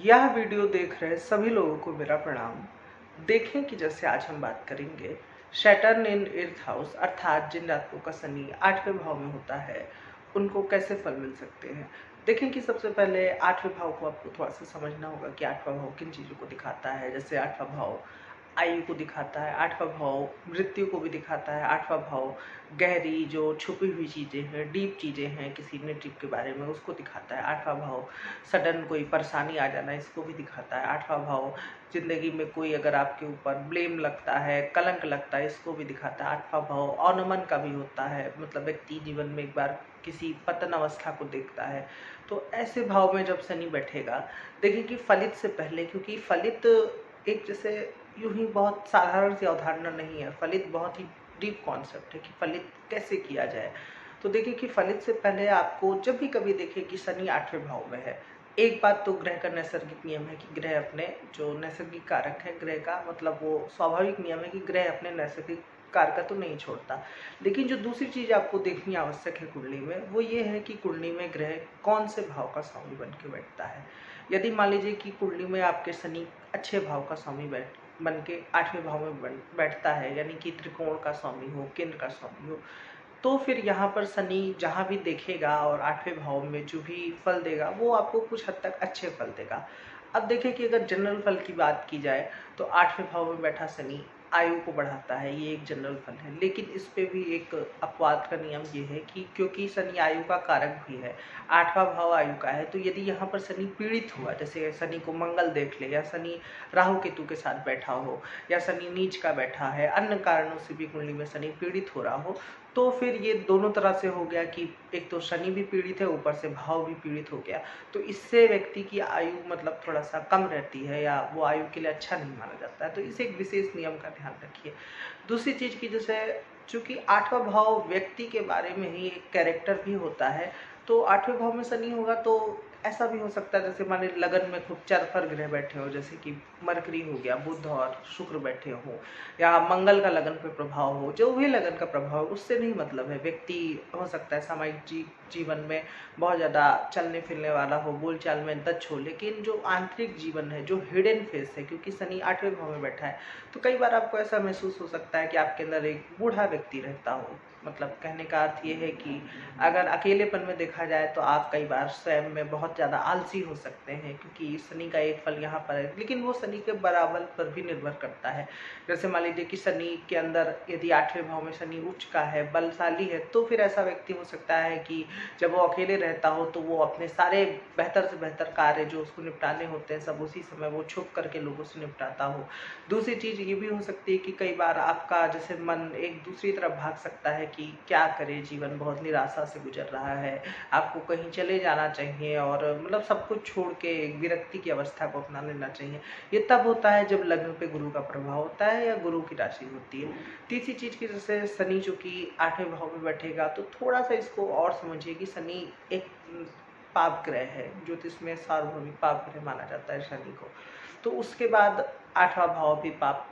यह वीडियो देख रहे सभी लोगों को मेरा प्रणाम। देखें कि जैसे आज हम बात करेंगे सैटर्न इन 8th हाउस, अर्थात जिन जातकों का शनि 8वें भाव में होता है उनको कैसे फल मिल सकते हैं। देखें कि सबसे पहले 8वें भाव को आपको थोड़ा सा समझना होगा कि 8वां भाव किन चीज़ों को दिखाता है। जैसे 8वां भाव आयु को दिखाता है, 8वां भाव मृत्यु को भी दिखाता है, 8वां भाव गहरी जो छुपी हुई चीज़ें हैं, डीप चीज़ें हैं किसी नेटिव के बारे में उसको दिखाता है। 8वां भाव सडन कोई परेशानी आ जाना इसको भी दिखाता है। 8वां भाव जिंदगी में कोई अगर आपके ऊपर ब्लेम लगता है, कलंक लगता है, इसको भी दिखाता है। 8वां भाव अवनमन का भी होता है, मतलब व्यक्ति जीवन में एक बार किसी पतन अवस्था को देखता है। तो ऐसे भाव में जब शनि बैठेगा, देखिए कि फलित से पहले, क्योंकि फलित एक जैसे यूं ही बहुत साधारण सी अवधारणा नहीं है, फलित बहुत ही डीप कॉन्सेप्ट है कि फलित कैसे किया जाए। तो देखिए कि फलित से पहले आपको जब भी कभी देखे कि शनि 8वें भाव में है, एक बात तो ग्रह का नैसर्गिक नियम है कि ग्रह अपने जो नैसर्गिक कारक है ग्रह का, मतलब वो स्वाभाविक नियम है कि ग्रह अपने नैसर्गिक कारक तो नहीं छोड़ता। लेकिन जो दूसरी चीज आपको देखनी आवश्यक है कुंडली में, वो ये है कि कुंडली में ग्रह कौन से भाव का स्वामी बन के बैठता है। यदि मान लीजिए कि कुंडली में आपके शनि अच्छे भाव का स्वामी बन के 8वें भाव में बैठता है, यानी कि त्रिकोण का स्वामी हो, केंद्र का स्वामी हो, तो फिर यहाँ पर शनि जहाँ भी देखेगा और 8वें भाव में जो भी फल देगा वो आपको कुछ हद तक अच्छे फल देगा। अब देखें कि अगर जनरल फल की बात की जाए तो 8वें भाव में बैठा शनि आयु को बढ़ाता है, ये एक जनरल फल है। लेकिन इस पे भी एक अपवाद का नियम ये है कि क्योंकि शनि आयु का कारक भी है, 8वां भाव आयु का है, तो यदि यहाँ पर शनि पीड़ित हुआ, जैसे शनि को मंगल देख ले, या शनि राहु केतु के साथ बैठा हो, या शनि नीच का बैठा है, अन्य कारणों से भी कुंडली में शनि पीड़ित हो रहा हो, तो फिर ये दोनों तरह से हो गया कि एक तो शनि भी पीड़ित है, ऊपर से भाव भी पीड़ित हो गया। तो इससे व्यक्ति की आयु मतलब थोड़ा सा कम रहती है, या वो आयु के लिए अच्छा नहीं माना जाता है। तो इसे एक विशेष नियम का ध्यान रखिए। दूसरी चीज की जैसे चूंकि 8वां भाव व्यक्ति के बारे में ही एक कैरेक्टर भी होता है, तो 8वें भाव में शनि होगा तो ऐसा भी हो सकता है, जैसे मान लीजिए लगन में खूब चरफर ग्रह बैठे हो, जैसे कि मरकरी हो गया, बुध और शुक्र बैठे हो, या मंगल का लगन पे प्रभाव हो, जो भी लगन का प्रभाव, उससे नहीं मतलब है। व्यक्ति हो सकता है सामाजिक जीवन में बहुत ज़्यादा चलने फिरने वाला हो, बोलचाल में दक्ष हो, लेकिन जो आंतरिक जीवन है, जो हिडन फेस है, क्योंकि शनि 8वें भाव में बैठा है, तो कई बार आपको ऐसा महसूस हो सकता है कि आपके अंदर एक बूढ़ा व्यक्ति रहता हो। मतलब कहने का अर्थ ये है कि अगर अकेलेपन में देखा जाए तो आप कई बार स्वयं में बहुत ज़्यादा आलसी हो सकते हैं, क्योंकि शनि का एक फल यहाँ पर है, लेकिन वो शनि के बराबर पर भी निर्भर करता है। जैसे मान लीजिए कि शनि के अंदर यदि 8वें भाव में शनि उच्च का है, बलशाली है, तो फिर ऐसा व्यक्ति हो सकता है कि जब वो अकेले रहता हो तो वो अपने सारे बेहतर से बेहतर कार्य जो उसको निपटाने होते हैं सब उसी समय वो छुप करके लोगों से निपटाता हो। दूसरी चीज ये भी हो सकती है कि कई बार आपका जैसे मन एक दूसरी तरफ भाग सकता है कि क्या करे, जीवन बहुत निराशा से गुजर रहा है, आपको कहीं चले जाना चाहिए, और मतलब सब कुछ छोड़ के एक विरक्ति की अवस्था को अपना लेना चाहिए। ये तब होता है जब लग्न पे गुरु का प्रभाव होता है या गुरु की राशि होती है। तीसरी चीज की जैसे शनि चूंकि 8वें भाव में बैठेगा, तो थोड़ा सा इसको और समझिए कि शनि एक पाप ग्रह है, ज्योतिष में सार्वभौमिक पाप ग्रह माना जाता है शनि को। तो उसके बाद 8वां भाव भी पाप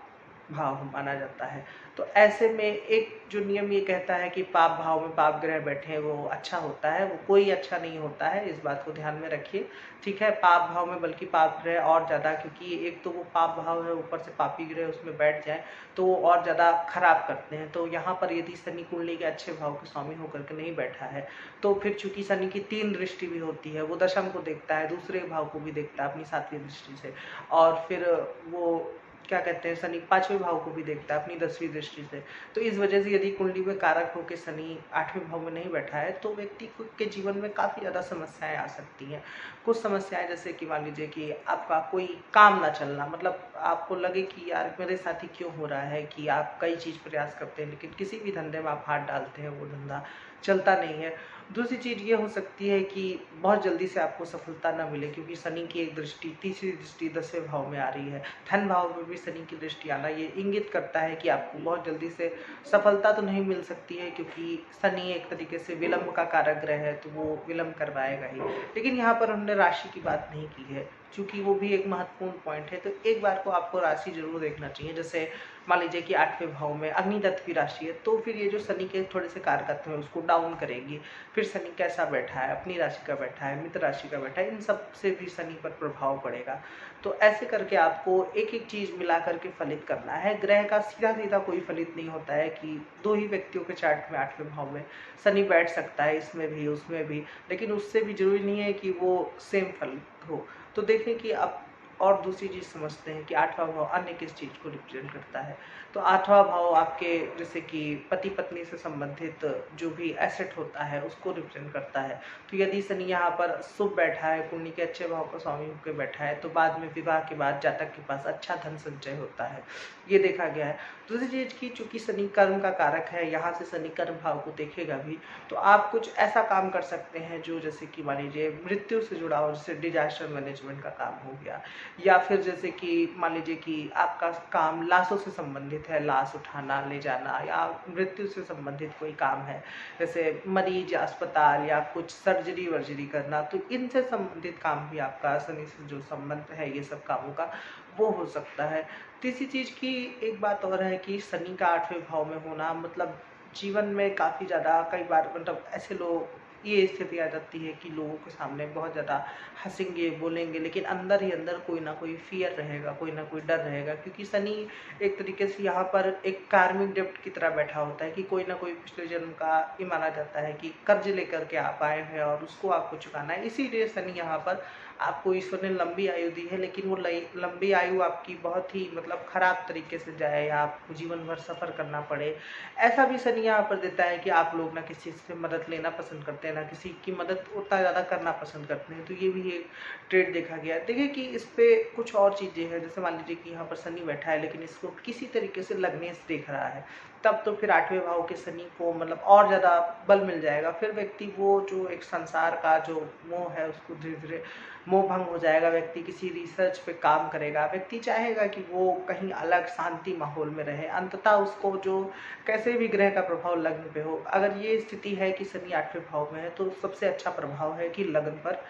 भाव माना जाता है। तो ऐसे में एक जो नियम ये कहता है कि पाप भाव में पाप ग्रह बैठे वो अच्छा होता है, वो कोई अच्छा नहीं होता है, इस बात को ध्यान में रखिए। ठीक है, पाप भाव में बल्कि पाप ग्रह और ज़्यादा, क्योंकि एक तो वो पाप भाव है, ऊपर से पापी ग्रह उसमें बैठ जाए तो वो और ज़्यादा खराब करते हैं। तो यहाँ पर यदि शनि कुंडली के अच्छे भाव के स्वामी होकर के नहीं बैठा है, तो फिर चूंकि शनि की 3 दृष्टि भी होती है, वो दशम को देखता है, दूसरे भाव को भी देखता है अपनी 7वीं दृष्टि से, और फिर वो क्या कहते हैं शनि 5वें भाव को भी देखता है अपनी 10वीं दृष्टि से। तो इस वजह से यदि कुंडली में कारक होकर शनि 8वें भाव में नहीं बैठा है तो व्यक्ति के जीवन में काफी ज्यादा समस्याएं आ सकती हैं। कुछ समस्याएं जैसे कि मान लीजिए कि आपका कोई काम ना चलना, मतलब आपको लगे कि यार मेरे साथ ही क्यों हो रहा है, कि आप कई चीज प्रयास करते हैं लेकिन किसी भी धंधे में आप हाथ डालते हैं वो धंधा चलता नहीं है। दूसरी चीज ये हो सकती है कि बहुत जल्दी से आपको सफलता ना मिले, क्योंकि शनि की एक दृष्टि, तीसरी दृष्टि 10वें भाव में आ रही है। धन भाव में भी शनि की दृष्टि आना ये इंगित करता है कि आपको बहुत जल्दी से सफलता तो नहीं मिल सकती है, क्योंकि शनि एक तरीके से विलंब का कारक ग्रह है, तो वो विलंब करवाएगा ही। लेकिन यहाँ पर हमने राशि की बात नहीं की है, क्योंकि वो भी एक महत्वपूर्ण पॉइंट है। तो एक बार को आपको राशि जरूर देखना चाहिए। जैसे मान लीजिए कि 8वें भाव में अग्नितत्व की राशि है, तो फिर ये जो शनि के थोड़े से कारकत्व है उसको डाउन करेगी। फिर शनि कैसा बैठा है, अपनी राशि का बैठा है, मित्र राशि का बैठा है, इन सब से भी शनि पर प्रभाव पड़ेगा। तो ऐसे करके आपको एक एक चीज मिला करके फलित करना है। ग्रह का सीधा सीधा कोई फलित नहीं होता है कि दो ही व्यक्तियों के चार्ट में 8वें भाव में शनि बैठ सकता है, इसमें भी उसमें भी, लेकिन उससे भी जरूरी नहीं है कि वो सेम फल हो। तो देखें कि आप और दूसरी चीज समझते हैं कि 8वां भाव अन्य किस चीज को रिप्रेजेंट करता है। तो 8वां भाव आपके जैसे कि पति पत्नी से संबंधित जो भी एसेट होता है उसको रिप्रेजेंट करता है। तो यदि शनि यहाँ पर शुभ बैठा है, पुण्य के अच्छे भाव का स्वामी होकर बैठा है, तो बाद में विवाह के बाद जातक के पास अच्छा धन संचय होता है, ये देखा गया है। दूसरी चीज की चूंकि शनि कर्म का कारक है, यहाँ से शनि कर्म भाव को देखेगा भी, तो आप कुछ ऐसा काम कर सकते हैं जो जैसे कि मान लीजिए मृत्यु से जुड़ा हो, जैसे डिजास्टर मैनेजमेंट का काम हो गया, या फिर जैसे कि मान लीजिए कि आपका काम लाशों से संबंधित है, लाश उठाना ले जाना, या मृत्यु से संबंधित कोई काम है, जैसे मरीज या अस्पताल या कुछ सर्जरी वर्जरी करना, तो इनसे संबंधित काम भी आपका शनि से जो संबंध है ये सब कामों का वो हो सकता है। तीसरी चीज की एक बात और है कि शनि का 8वें भाव में होना मतलब जीवन में काफी ज्यादा कई बार मतलब ऐसे लोग ये स्थिति आ जाती है कि लोगों के सामने बहुत ज़्यादा हंसेंगे बोलेंगे, लेकिन अंदर ही अंदर कोई ना कोई फियर रहेगा, कोई ना कोई डर रहेगा, क्योंकि शनि एक तरीके से यहाँ पर एक कार्मिक डेब्ट की तरह बैठा होता है कि कोई ना कोई पिछले जन्म का ये माना जाता है कि कर्ज लेकर के आप आए हैं और उसको आपको चुकाना है। इसीलिए शनि यहाँ पर आपको ईश्वर ने लंबी आयु दी है, लेकिन वो लंबी आयु आपकी बहुत ही मतलब खराब तरीके से जाए या आपको जीवन भर सफर करना पड़े, ऐसा भी शनि यहाँ पर देता है कि आप लोग ना किसी से मदद लेना पसंद करते हैं, ना किसी की मदद उतना ज़्यादा करना पसंद करते हैं। तो ये भी एक ट्रेड देखा गया है। देखिए कि इस पे कुछ और चीज़ें हैं, जैसे मान लीजिए कि यहाँ पर शनि बैठा है लेकिन इसको किसी तरीके से लग्नेश देख रहा है, तब तो फिर 8वें भाव के शनि को मतलब और ज़्यादा बल मिल जाएगा। फिर व्यक्ति वो जो एक संसार का जो मोह है उसको धीरे धीरे मोह भंग हो जाएगा। व्यक्ति किसी रिसर्च पे काम करेगा, व्यक्ति चाहेगा कि वो कहीं अलग शांति माहौल में रहे। अंततः उसको जो कैसे भी ग्रह का प्रभाव लग्न पे हो, अगर ये स्थिति है कि शनि 8वें भाव में है तो सबसे अच्छा प्रभाव है कि लग्न पर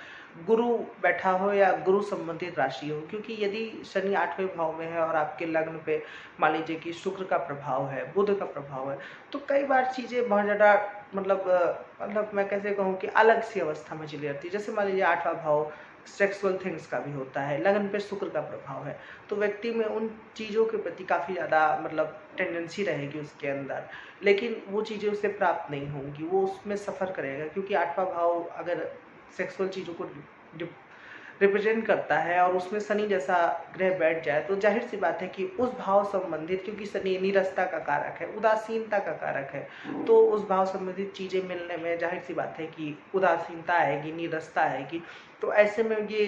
गुरु बैठा हो या गुरु संबंधित राशि हो, क्योंकि यदि शनि 8वें भाव में है और आपके लग्न पे मान लीजिए कि शुक्र का प्रभाव है, बुध का प्रभाव है, तो कई बार चीजें बहुत ज्यादा मतलब मैं कैसे कहूँ कि अलग सी अवस्था में चली जाती है। जैसे मान लीजिए 8वां भाव सेक्सुअल थिंग्स का भी होता है, लगन पे शुक्र का प्रभाव है, तो व्यक्ति में उन चीज़ों के प्रति काफ़ी ज़्यादा मतलब टेंडेंसी रहेगी उसके अंदर, लेकिन वो चीज़ें उसे प्राप्त नहीं होंगी, वो उसमें सफ़र करेगा, क्योंकि 8वां भाव अगर सेक्सुअल चीज़ों को रिप्रेजेंट करता है और उसमें शनि जैसा ग्रह बैठ जाए तो जाहिर सी बात है कि उस भाव संबंधित, क्योंकि शनि नीरसता का कारक है, उदासीनता का कारक है, तो उस भाव संबंधित चीज़ें मिलने में जाहिर सी बात है कि उदासीनता आएगी, नीरसता आएगी। तो ऐसे में ये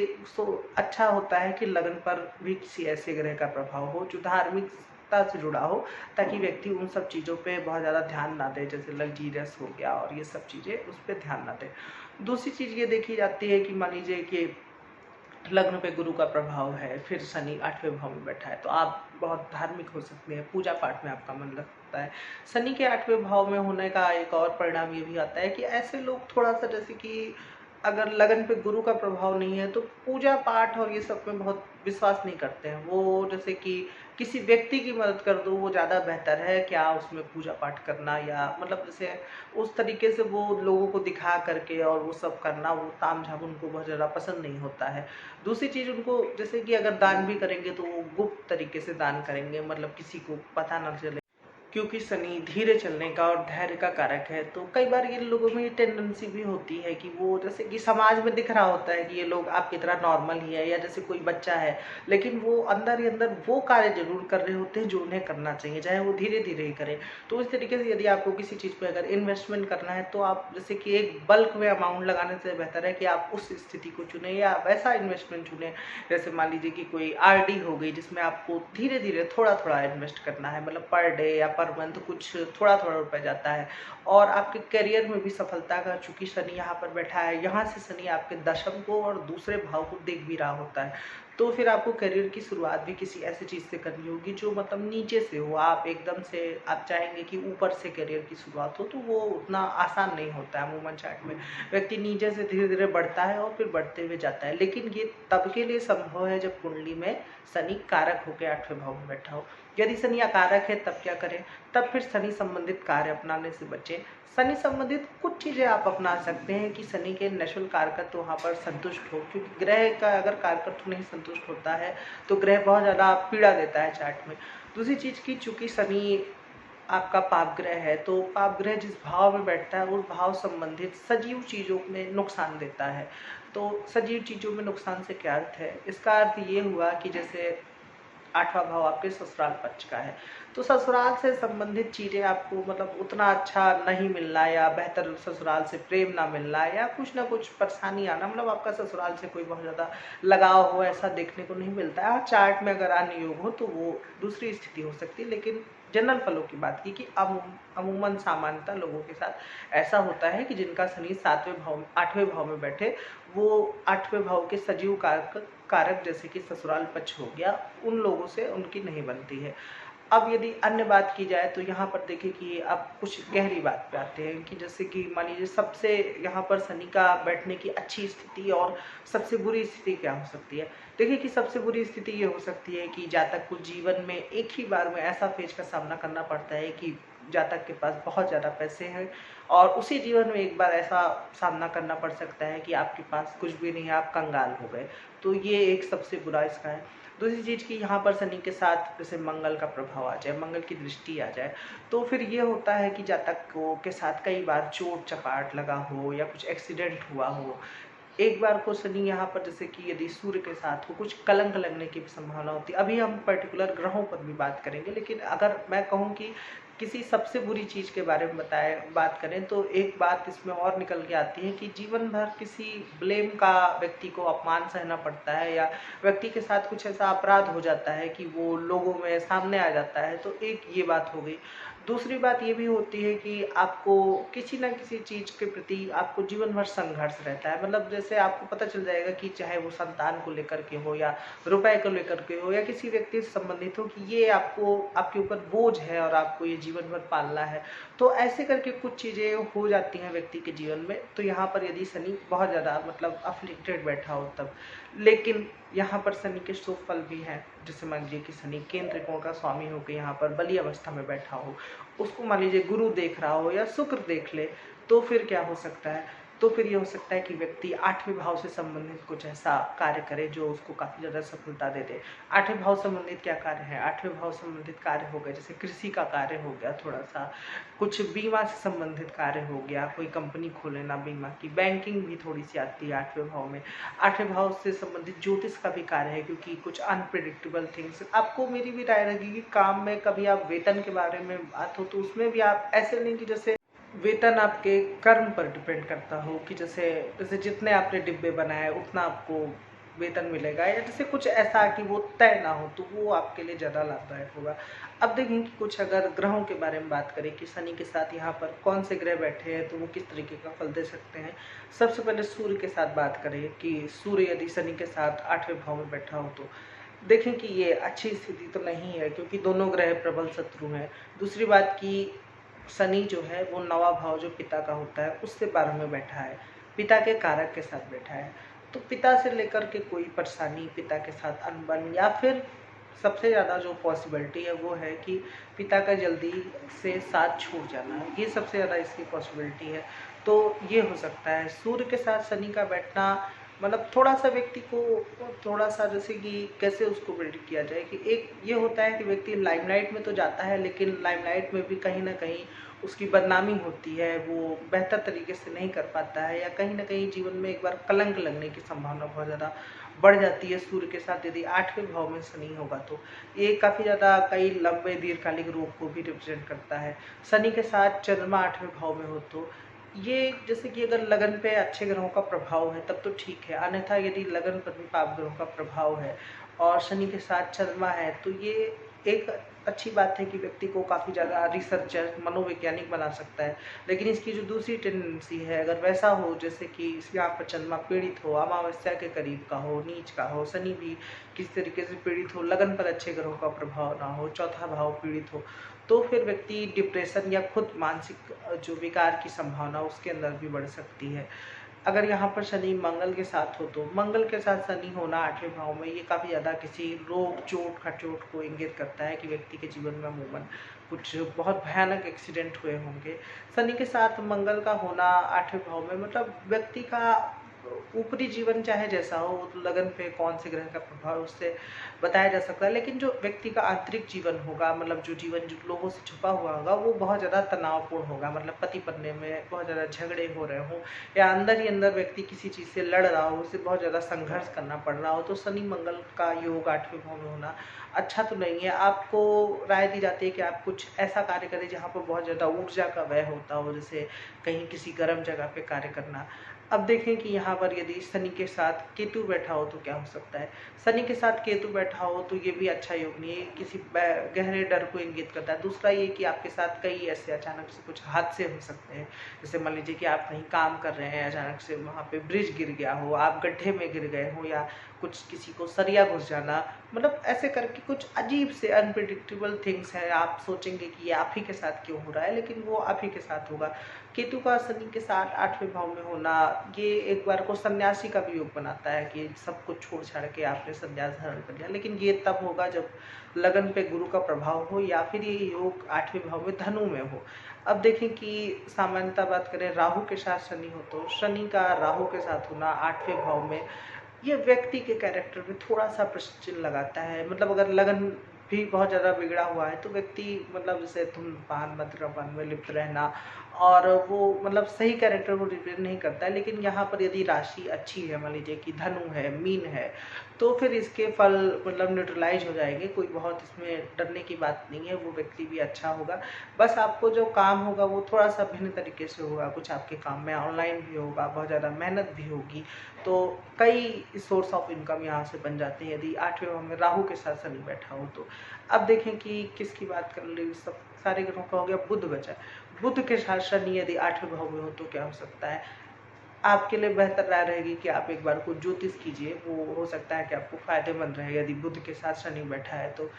अच्छा होता है कि लगन पर भी किसी ऐसे ग्रह का प्रभाव हो जो धार्मिकता से जुड़ा हो, ताकि व्यक्ति उन सब चीज़ों पे बहुत ज़्यादा ध्यान ना दे, जैसे लग्जीरियस हो गया और ये सब चीज़ें उस पर ध्यान ना दे। दूसरी चीज़ ये देखी जाती है कि मान लीजिए कि लग्न पे गुरु का प्रभाव है, फिर शनि 8वें भाव में बैठा है, तो आप बहुत धार्मिक हो सकते हैं, पूजा पाठ में आपका मन लग सकता है। शनि के 8वें भाव में होने का एक और परिणाम ये भी आता है कि ऐसे लोग थोड़ा सा जैसे कि अगर लगन पे गुरु का प्रभाव नहीं है तो पूजा पाठ और ये सब में बहुत विश्वास नहीं करते हैं। वो जैसे कि किसी व्यक्ति की मदद कर दो वो ज़्यादा बेहतर है, क्या उसमें पूजा पाठ करना, या मतलब जैसे उस तरीके से वो लोगों को दिखा करके और वो सब करना, वो तामझाम उनको बहुत ज़्यादा पसंद नहीं होता है। दूसरी चीज़ उनको जैसे कि अगर दान भी करेंगे तो वो गुप्त तरीके से दान करेंगे, मतलब किसी को पता ना चले, क्योंकि शनि धीरे चलने का और धैर्य का कारक है। तो कई बार ये लोगों में ये टेंडेंसी भी होती है कि वो जैसे कि समाज में दिख रहा होता है कि ये लोग आपकी तरह नॉर्मल ही है, या जैसे कोई बच्चा है, लेकिन वो अंदर ही अंदर वो कार्य जरूर कर रहे होते हैं जो उन्हें करना चाहिए, चाहे वो धीरे धीरे ही करें। तो इस तरीके से यदि आपको किसी चीज़ पर अगर इन्वेस्टमेंट करना है तो आप जैसे कि एक बल्क में अमाउंट लगाने से बेहतर है कि आप उस स्थिति को चुने या वैसा इन्वेस्टमेंट चुने। जैसे मान लीजिए कि कोई आरडी हो गई जिसमें आपको धीरे धीरे थोड़ा थोड़ा इन्वेस्ट करना है, मतलब पर डे या पर मंथ कुछ थोड़ा थोड़ा रुपए जाता है, और आपके करियर में भी सफलता का, चूंकि शनि यहाँ पर बैठा है, यहाँ से शनि आपके दशम को और दूसरे भाव को देख भी रहा होता है, तो फिर आपको करियर की शुरुआत भी किसी ऐसी चीज़ से करनी होगी जो मतलब नीचे से हो। आप एकदम से आप चाहेंगे कि ऊपर से करियर की शुरुआत हो, तो वो उतना आसान नहीं होता है। अमूमन चार्ट में व्यक्ति नीचे से धीरे-धीरे बढ़ता है और फिर बढ़ते हुए जाता है। लेकिन ये तब के लिए संभव है जब कुंडली में शनि कारक होकर 8वें भाव में बैठा हो। यदि शनि अकारक है तब क्या करें? तब फिर शनि संबंधित कार्य अपनाने से बचें। शनि संबंधित कुछ चीज़ें आप अपना सकते हैं कि शनि के नेचुरल कारकत्व वहाँ पर संतुष्ट हो, क्योंकि ग्रह का अगर कारकत्व नहीं संतुष्ट होता है तो ग्रह बहुत ज़्यादा पीड़ा देता है चार्ट में। दूसरी चीज़ की चूंकि शनि आपका पाप ग्रह है, तो पाप ग्रह जिस भाव में बैठता है उस भाव संबंधित सजीव चीज़ों में नुकसान देता है। तो सजीव चीज़ों में नुकसान से क्या अर्थ है? इसका अर्थ ये हुआ कि जैसे 8वां भाव आपके ससुराल पक्ष का है, तो ससुराल से संबंधित चीज़ें आपको मतलब उतना अच्छा नहीं मिलना, या बेहतर ससुराल से प्रेम ना मिलना, या कुछ ना कुछ परेशानी आना, मतलब आपका ससुराल से कोई बहुत ज़्यादा लगाव हो, ऐसा देखने को नहीं मिलता है। हाँ, चार्ट में अगर अन्य योग हो तो वो दूसरी स्थिति हो सकती है, लेकिन जनरल फलों की बात की कि अमूमन सामान्यतः लोगों के साथ ऐसा होता है कि जिनका शनि 8वें भाव में बैठे, वो 8वें भाव के सजीव कारक जैसे कि ससुराल पक्ष हो गया, उन लोगों से उनकी नहीं बनती है। अब यदि अन्य बात की जाए तो यहाँ पर देखिए कि अब कुछ गहरी बात पे आते हैं कि जैसे कि मान लीजिए सबसे यहाँ पर शनि का बैठने की अच्छी स्थिति और सबसे बुरी स्थिति क्या हो सकती है। देखिए कि सबसे बुरी स्थिति ये हो सकती है कि जातक को जीवन में एक ही बार में ऐसा फेज का सामना करना पड़ता है कि जातक के पास बहुत ज़्यादा पैसे हैं, और उसी जीवन में एक बार ऐसा सामना करना पड़ सकता है कि आपके पास कुछ भी नहीं है, आप कंगाल हो गए। तो ये एक सबसे बुरा इसका है। दूसरी चीज़ कि यहाँ पर शनि के साथ जैसे मंगल का प्रभाव आ जाए, मंगल की दृष्टि आ जाए, तो फिर ये होता है कि जातक को के साथ कई बार चोट चपाट लगा हो या कुछ एक्सीडेंट हुआ हो। एक बार को शनि यहाँ पर जैसे कि यदि सूर्य के साथ हो, कुछ कलंक लगने की भी संभावना होती है। अभी हम पर्टिकुलर ग्रहों पर भी बात करेंगे, लेकिन अगर मैं कहूँ कि किसी सबसे बुरी चीज़ के बारे में बात करें, तो एक बात इसमें और निकल के आती है कि जीवन भर किसी ब्लेम का व्यक्ति को अपमान सहना पड़ता है, या व्यक्ति के साथ कुछ ऐसा अपराध हो जाता है कि वो लोगों में सामने आ जाता है, तो एक ये बात हो गई। दूसरी बात ये भी होती है कि आपको किसी न किसी चीज़ के प्रति आपको जीवन भर संघर्ष रहता है। मतलब जैसे आपको पता चल जाएगा कि चाहे वो संतान को लेकर के हो, या रुपए को लेकर के हो, या किसी व्यक्ति से संबंधित हो, कि ये आपको आपके ऊपर बोझ है और आपको ये जीवन भर पालना है। तो ऐसे करके कुछ चीज़ें हो जाती हैं व्यक्ति के जीवन में। तो यहाँ पर यदि शनि बहुत ज़्यादा मतलब अफ्लिक्टेड बैठा हो तब। लेकिन यहाँ पर शनि के शुभ फल भी हैं। जैसे मान लीजिए कि शनि केंद्र त्रिकोण का स्वामी होकर यहाँ पर बली अवस्था में बैठा हो, उसको मान लीजिए गुरु देख रहा हो या शुक्र देख ले, तो फिर क्या हो सकता है? तो फिर ये हो सकता है कि व्यक्ति 8वें भाव से संबंधित कुछ ऐसा कार्य करे जो उसको काफ़ी ज़्यादा सफलता दे दे। 8वें भाव संबंधित क्या कार्य है? 8वें भाव संबंधित कार्य हो गए जैसे कृषि का कार्य हो गया थोड़ा-सा, कुछ बीमा से संबंधित कार्य हो गया, कोई कंपनी खोलेना बीमा की, बैंकिंग भी थोड़ी-सी आती है 8वें भाव में। 8वें भाव से संबंधित ज्योतिष का भी कार्य है, क्योंकि कुछ अनप्रेडिक्टेबल थिंग्स आपको मेरी भी राय रहेगी कि काम में कभी आप वेतन के बारे में बात हो तो उसमें भी आप ऐसे नहीं कि जैसे वेतन आपके कर्म पर डिपेंड करता हो, कि जैसे जैसे जितने आपने डिब्बे बनाए उतना आपको वेतन मिलेगा, या जैसे कुछ ऐसा कि वो तय ना हो, तो वो आपके लिए ज़्यादा लाभदायक होगा। अब देखें कि कुछ अगर ग्रहों के बारे में बात करें कि शनि के साथ यहाँ पर कौन से ग्रह बैठे हैं तो वो किस तरीके का फल दे सकते हैं। सबसे पहले सूर्य के साथ बात करें कि सूर्य यदि शनि के साथ 8वें भाव में बैठा हो तो देखें कि ये अच्छी स्थिति तो नहीं है, क्योंकि दोनों ग्रह प्रबल शत्रु हैं। दूसरी बात कि शनि जो है वो 9वां भाव जो पिता का होता है उससे 12वें में बैठा है, पिता के कारक के साथ बैठा है। तो पिता से लेकर के कोई परेशानी, पिता के साथ अनबन, या फिर सबसे ज़्यादा जो पॉसिबिलिटी है वो है कि पिता का जल्दी से साथ छूट जाना, ये सबसे ज़्यादा इसकी पॉसिबिलिटी है। तो ये हो सकता है। सूर्य के साथ शनि का बैठना मतलब थोड़ा-सा व्यक्ति को थोड़ा-सा जैसे कि कैसे उसको प्रेडिक्ट किया जाए कि एक ये होता है कि व्यक्ति लाइमलाइट में तो जाता है, लेकिन लाइमलाइट में भी कहीं न कहीं उसकी बदनामी होती है, वो बेहतर तरीके से नहीं कर पाता है, या कहीं न कहीं जीवन में एक बार कलंक लगने की संभावना बहुत ज़्यादा बढ़ जाती है। सूर्य के साथ यदि 8वें भाव में शनि होगा तो ये काफ़ी ज़्यादा कई लंबे दीर्घकालिक रोग को भी रिप्रेजेंट करता है। शनि के साथ चंद्रमा 8वें भाव में हो तो ये जैसे कि अगर लगन पे अच्छे ग्रहों का प्रभाव है तब तो ठीक है, अन्यथा यदि लगन पर भी पाप ग्रहों का प्रभाव है और शनि के साथ चंद्रमा है तो ये एक अच्छी बात है कि व्यक्ति को काफ़ी ज़्यादा रिसर्चर, मनोवैज्ञानिक बना सकता है। लेकिन इसकी जो दूसरी टेंडेंसी है, अगर वैसा हो जैसे कि यहाँ पर चंद्रमा पीड़ित हो, अमावस्या के करीब का हो, नीच का हो, शनि भी किस तरीके से पीड़ित हो, लगन पर अच्छे ग्रहों का प्रभाव ना हो, चौथा भाव पीड़ित हो, तो फिर व्यक्ति डिप्रेशन या खुद मानसिक जो विकार की संभावना उसके अंदर भी बढ़ सकती है। अगर यहाँ पर शनि मंगल के साथ हो, तो मंगल के साथ शनि होना 8वें भाव में, ये काफ़ी ज़्यादा किसी रोग, चोट, खचोट को इंगित करता है कि व्यक्ति के जीवन में अमूमन कुछ बहुत भयानक एक्सीडेंट हुए होंगे। शनि के साथ मंगल का होना 8वें भाव में मतलब व्यक्ति का ऊपरी जीवन चाहे जैसा हो, तो लगन पे कौन से ग्रह का प्रभाव है उससे बताया जा सकता है। लेकिन जो व्यक्ति का आंतरिक जीवन होगा, मतलब जो जीवन जो लोगों से छुपा हुआ होगा, वो बहुत ज़्यादा तनावपूर्ण होगा। मतलब पति पत्नी में बहुत ज़्यादा झगड़े हो रहे हों, या अंदर ही अंदर व्यक्ति किसी चीज़ से लड़ रहा हो, उसे बहुत ज़्यादा संघर्ष करना पड़ रहा हो, तो शनि मंगल का योग 8वें भाव में होना अच्छा तो नहीं है। आपको राय दी जाती है कि आप कुछ ऐसा कार्य करें जहाँ पर बहुत ज़्यादा ऊर्जा का व्यय होता हो, जैसे कहीं किसी गर्म जगह पे कार्य करना। अब देखें कि यहाँ पर यदि शनि के साथ केतु बैठा हो तो क्या हो सकता है। शनि के साथ केतु बैठा हो तो ये भी अच्छा योग नहीं है, किसी गहरे डर को इंगित करता है। दूसरा ये कि आपके साथ कई ऐसे अचानक से कुछ हादसे हो सकते हैं। जैसे मान लीजिए कि आप कहीं काम कर रहे हैं, अचानक से वहाँ पे ब्रिज गिर गया हो, आप गड्ढे में गिर गए हो, या कुछ किसी को सरिया घुस जाना, मतलब ऐसे करके कुछ अजीब से अनप्रिडिक्टेबल थिंग्स हैं। आप सोचेंगे कि ये आप ही के साथ क्यों हो रहा है, लेकिन वो आप ही के साथ होगा। केतु का शनि के साथ 8वें भाव में होना, ये एक बार को सन्यासी का भी योग बनाता है कि सब कुछ छोड़ छाड़ के आपने संन्यास धारण कर लिया। लेकिन ये तब होगा जब लगन पे गुरु का प्रभाव हो, या फिर ये योग 8वें भाव में धनु में हो। अब देखें कि सामान्यतः बात करें, राहु के साथ शनि हो, तो शनि का राहु के साथ होना 8वें भाव में, ये व्यक्ति के कैरेक्टर में थोड़ा-सा प्रश्न चिन्ह लगाता है। मतलब अगर लगन भी बहुत ज़्यादा बिगड़ा हुआ है, तो व्यक्ति मतलब जैसे धूम्रपान, मद्यपान में लिप्त रहना, और वो मतलब सही कैरेक्टर को रिप्रेजेंट नहीं करता है। लेकिन यहाँ पर यदि राशि अच्छी है, मान लीजिए कि धनु है, मीन है, तो फिर इसके फल मतलब न्यूट्रलाइज़ हो जाएँगे। कोई बहुत इसमें डरने की बात नहीं है, वो व्यक्ति भी अच्छा होगा। बस आपको जो काम होगा वो थोड़ा-सा भिन्न तरीके से होगा। कुछ आपके काम में ऑनलाइन भी होगा, बहुत ज़्यादा मेहनत भी होगी। तो कई सोर्स ऑफ इनकम यहाँ से बन जाते हैं यदि 8वें भाव में राहु के साथ शनि बैठा हो तो। अब देखें कि किसकी बात कर ली, सब सारे ग्रहों का हो गया, बुध बचा। बुध के साथ शनि यदि 8वें भाव में हो तो क्या हो सकता है। आपके लिए बेहतर राय रहेगी कि आप एक बार को ज्योतिष कीजिए, वो हो सकता है कि आपको फ़ायदेमंद रहे यदि बुध के साथ शनि बैठा है तो।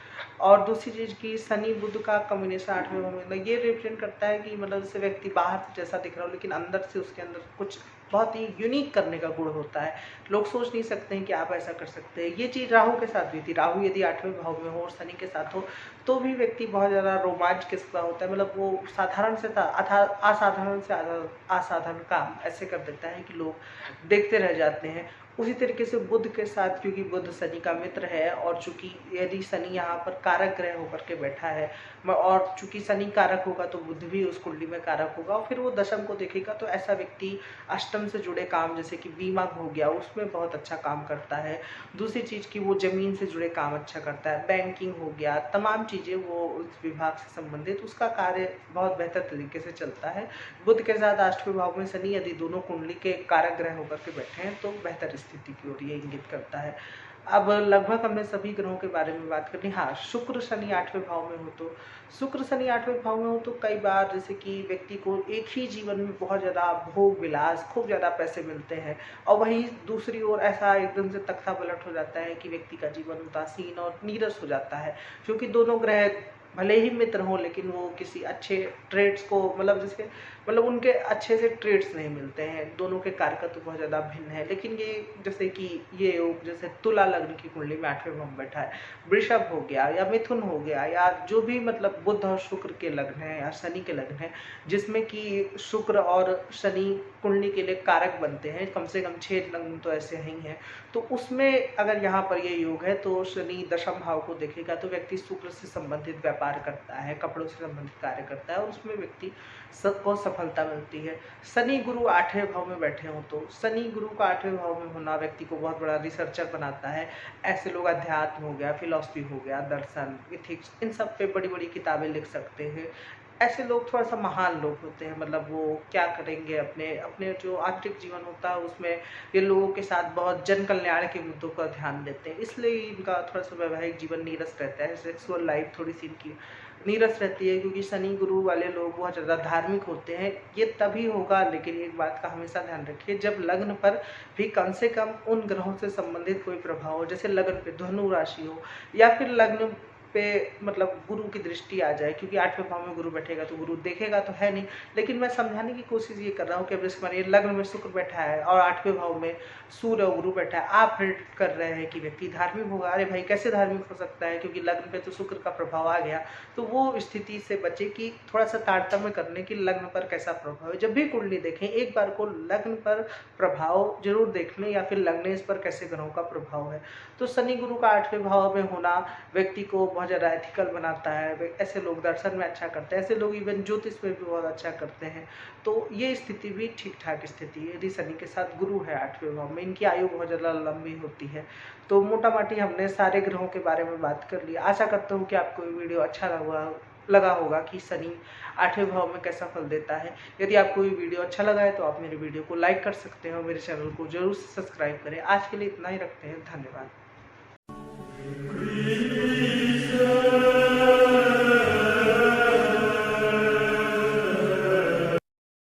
और दूसरी चीज़ कि शनि बुध का कॉम्बिनेशन 8वें भाव में, मतलब ये रिप्रेजेंट करता है कि मतलब जैसे व्यक्ति बाहर से जैसा दिख रहा हो, लेकिन अंदर से उसके अंदर कुछ बहुत ही यूनिक करने का गुण होता है। लोग सोच नहीं सकते हैं कि आप ऐसा कर सकते हैं। ये चीज़ राहु के साथ भी थी। राहु यदि 8वें भाव में हो और शनि के साथ हो, तो भी व्यक्ति बहुत ज़्यादा रोमांच किस्म का होता है। मतलब वो साधारण से असाधारण से असाधारण काम ऐसे कर देता है कि लोग देखते रह जाते हैं। उसी तरीके से बुध के साथ, क्योंकि बुध शनि का मित्र है, और चूंकि यदि शनि यहाँ पर कारक ग्रह होकर के बैठा है, और चूंकि शनि कारक होगा तो बुध भी उस कुंडली में कारक होगा, और फिर वो दशम को देखेगा, तो ऐसा व्यक्ति अष्टम से जुड़े काम, जैसे कि बीमा हो गया, उसमें बहुत अच्छा काम करता है। दूसरी चीज़ कि वो ज़मीन से जुड़े काम अच्छा करता है, बैंकिंग हो गया, तमाम चीज़ें वो उस विभाग से संबंधित उसका कार्य बहुत बेहतर तरीके से चलता है। बुध के साथ 8वें भाव में शनि यदि दोनों कुंडली के कारक ग्रह होकर के बैठे हैं, तो बेहतर स्थिति की ओर ये इंगित करता है। अब लगभग हमने सभी ग्रहों के बारे में बात कर ली। हाँ, शुक्र शनि 8वें भाव में हो तो, शुक्र शनि 8वें भाव में हो तो कई बार जैसे कि व्यक्ति को एक ही जीवन में बहुत ज़्यादा भोग विलास, खूब ज़्यादा पैसे मिलते हैं, और वहीं दूसरी ओर ऐसा एकदम से तख्ता पलट हो जाता है कि व्यक्ति का जीवन उदासीन और नीरस हो जाता है। क्योंकि दोनों ग्रह भले ही मित्र हों, लेकिन वो किसी अच्छे ट्रेड्स को मतलब जैसे मतलब उनके अच्छे से ट्रेड्स नहीं मिलते हैं। दोनों के कारकत्व बहुत ज़्यादा भिन्न है। लेकिन ये जैसे कि ये योग जैसे तुला लग्न की कुंडली में 8वें भाव में बैठा है, वृषभ हो गया या मिथुन हो गया, या जो भी मतलब बुध और शुक्र के लग्न है या शनि के लग्न है, जिसमें कि शुक्र और शनि कुंडली के लिए कारक बनते हैं, कम से कम 6 लग्न तो ऐसे ही हैं। तो उसमें अगर यहाँ पर ये योग है, तो शनि दशम भाव को देखेगा, तो व्यक्ति शुक्र से संबंधित व्यापार करता है, कपड़ों से संबंधित कार्य करता है, और उसमें व्यक्ति सबको सफलता मिलती है। शनि गुरु 8वें भाव में बैठे हों, तो शनि गुरु का 8वें भाव में होना व्यक्ति को बहुत बड़ा रिसर्चर बनाता है। ऐसे लोग अध्यात्म हो गया, फिलॉसफी हो गया, दर्शन, इथिक्स, इन सब पे बड़ी बड़ी किताबें लिख सकते हैं। ऐसे लोग थोड़ा सा महान लोग होते हैं, मतलब वो क्या करेंगे, अपने अपने जो आंतरिक जीवन होता है उसमें ये लोगों के साथ बहुत जन कल्याण के मुद्दों का ध्यान देते हैं, इसलिए इनका थोड़ा सा वैवाहिक जीवन नीरस रहता है, सेक्सुअल लाइफ थोड़ी सी इनकी नीरस रहती है, क्योंकि शनि गुरु वाले लोग बहुत ज़्यादा धार्मिक होते हैं। ये तभी होगा, लेकिन एक बात का हमेशा ध्यान रखिए, जब लग्न पर भी कम से कम उन ग्रहों से संबंधित कोई प्रभाव हो, जैसे लग्न पे धनु राशि हो, या फिर लग्न पे मतलब गुरु की दृष्टि आ जाए, क्योंकि 8वें भाव में गुरु बैठेगा तो गुरु देखेगा तो है नहीं, लेकिन मैं समझाने की कोशिश ये कर रहा हूँ कि अब इसमें ये लग्न में शुक्र बैठा है और 8वें भाव में सूर्य और गुरु बैठा है, आप प्रेडिक्ट कर रहे हैं कि व्यक्ति धार्मिक होगा। अरे भाई, कैसे धार्मिक हो सकता है, क्योंकि लग्न पे तो शुक्र का प्रभाव आ गया। तो वो स्थिति से बचे कि थोड़ा सा तारतम्य करने की लग्न पर कैसा प्रभाव है। जब भी कुंडली देखें, एक बार को लग्न पर प्रभाव जरूर देख लें, या फिर लग्नेश पर कैसे ग्रहों का प्रभाव है। तो शनि गुरु का 8वें भाव में होना व्यक्ति को बहुत ज़्यादा एथिकल बनाता है, ऐसे लोग दर्शन में अच्छा करते हैं, ऐसे लोग इवन ज्योतिष में भी बहुत अच्छा करते हैं। तो ये स्थिति भी ठीक ठाक स्थिति है, यदि शनि के साथ गुरु है 8वें भाव में, इनकी आयु बहुत ज़्यादा लंबी होती है। तो मोटा माटी हमने सारे ग्रहों के बारे में बात कर ली। आशा करता हूँ कि आपको ये वीडियो अच्छा लगा होगा कि शनि 8वें भाव में कैसा फल देता है। यदि आपको ये वीडियो अच्छा लगा है तो आप मेरे वीडियो को लाइक कर सकते हैं और मेरे चैनल को जरूर सब्सक्राइब करें। आज के लिए इतना ही रखते हैं, धन्यवाद।